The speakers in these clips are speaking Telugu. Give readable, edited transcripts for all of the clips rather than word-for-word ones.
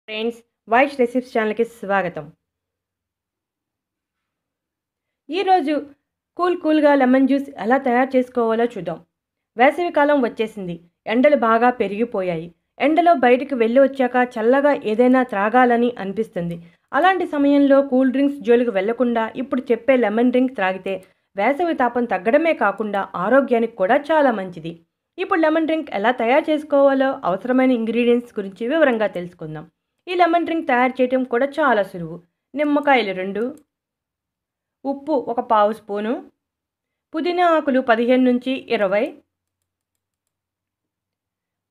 ఫ్రెండ్స్, వైష్ రెసిప్స్ ఛానల్కి స్వాగతం. ఈరోజు కూల్గా లెమన్ జ్యూస్ ఎలా తయారు చేసుకోవాలో చూద్దాం. వేసవికాలం వచ్చేసింది. ఎండలు బాగా పెరిగిపోయాయి. ఎండలో బయటికి వెళ్ళి వచ్చాక చల్లగా ఏదైనా త్రాగాలని అనిపిస్తుంది. అలాంటి సమయంలో కూల్ డ్రింక్స్ జోలికి వెళ్లకుండా ఇప్పుడు చెప్పే లెమన్ డ్రింక్ త్రాగితే వేసవి తాపం తగ్గడమే కాకుండా ఆరోగ్యానికి కూడా చాలా మంచిది. ఇప్పుడు లెమన్ డ్రింక్ ఎలా తయారు చేసుకోవాలో అవసరమైన ఇంగ్రీడియంట్స్ గురించి వివరంగా తెలుసుకుందాం. ఈ లెమన్ డ్రింక్ తయారు చేయడం కూడా చాలా సులువు. నిమ్మకాయలు 2, ఉప్పు 1 పావు స్పూను, పుదీనా ఆకులు 15 నుంచి 20,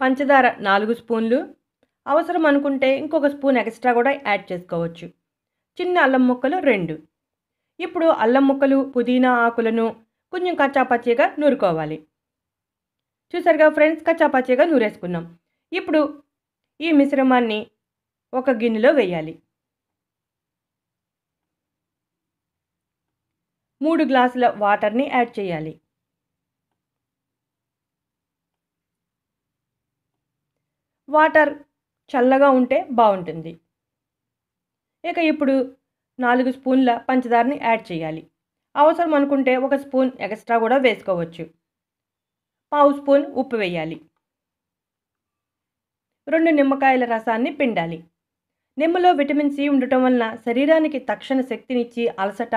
పంచదార 4 స్పూన్లు, అవసరం అనుకుంటే ఇంకొక స్పూన్ ఎక్స్ట్రా కూడా యాడ్ చేసుకోవచ్చు. చిన్న అల్లం ముక్కలు 2. ఇప్పుడు అల్లం ముక్కలు, పుదీనా ఆకులను కొంచెం కచ్చాపచ్చిగా నూరుకోవాలి. చూసారుగా ఫ్రెండ్స్, కచ్చాపచ్చిగా నూరేసుకున్నాం. ఇప్పుడు ఈ మిశ్రమాన్ని ఒక గిన్నెలో వేయాలి. 3 గ్లాసుల వాటర్ని యాడ్ చేయాలి. వాటర్ చల్లగా ఉంటే బాగుంటుంది. ఇక ఇప్పుడు 4 స్పూన్ల పంచదారని యాడ్ చేయాలి. అవసరం అనుకుంటే 1 స్పూన్ ఎక్స్ట్రా కూడా వేసుకోవచ్చు. పావు స్పూన్ ఉప్పు వేయాలి. 2 నిమ్మకాయల రసాన్ని పిండాలి. నిమ్మలో విటమిన్ సి ఉండటం వలన శరీరానికి తక్షణ శక్తినిచ్చి అలసట,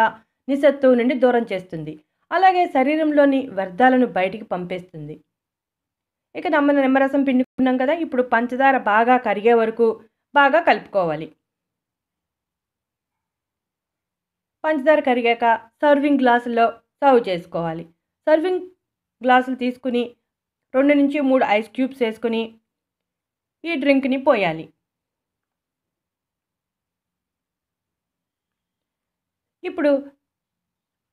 నిస్సత్తువ నుండి దూరం చేస్తుంది. అలాగే శరీరంలోని వ్యర్థాలను బయటికి పంపేస్తుంది. ఇక నిమ్మరసం పిండుకున్నాం కదా, ఇప్పుడు పంచదార బాగా కరిగే వరకు బాగా కలుపుకోవాలి. పంచదార కరిగాక సర్వింగ్ గ్లాసుల్లో సర్వ్ చేసుకోవాలి. సర్వింగ్ గ్లాసులు తీసుకుని 2 నుంచి 3 ఐస్ క్యూబ్స్ వేసుకుని ఈ డ్రింక్ని పోయాలి. ఇప్పుడు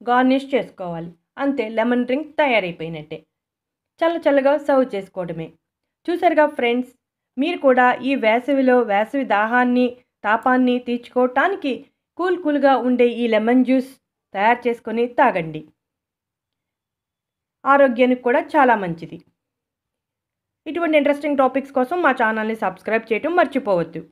గార్నిష్ చేసుకోవాలి. అంతే, లెమన్ డ్రింక్ తయారైపోయినట్టే. చల్లగా సర్వ్ చేసుకోవడమే. చూసారుగా ఫ్రెండ్స్, మీరు కూడా ఈ వేసవిలో వేసవి దాహాన్ని, తాపాన్ని తీర్చుకోవటానికి కూల్గా ఉండే ఈ లెమన్ జ్యూస్ తయారు చేసుకొని తాగండి. ఆరోగ్యానికి కూడా చాలా మంచిది. ఇటువంటి ఇంట్రెస్టింగ్ టాపిక్స్ కోసం మా ఛానల్ని సబ్స్క్రైబ్ చేయడం మర్చిపోవద్దు.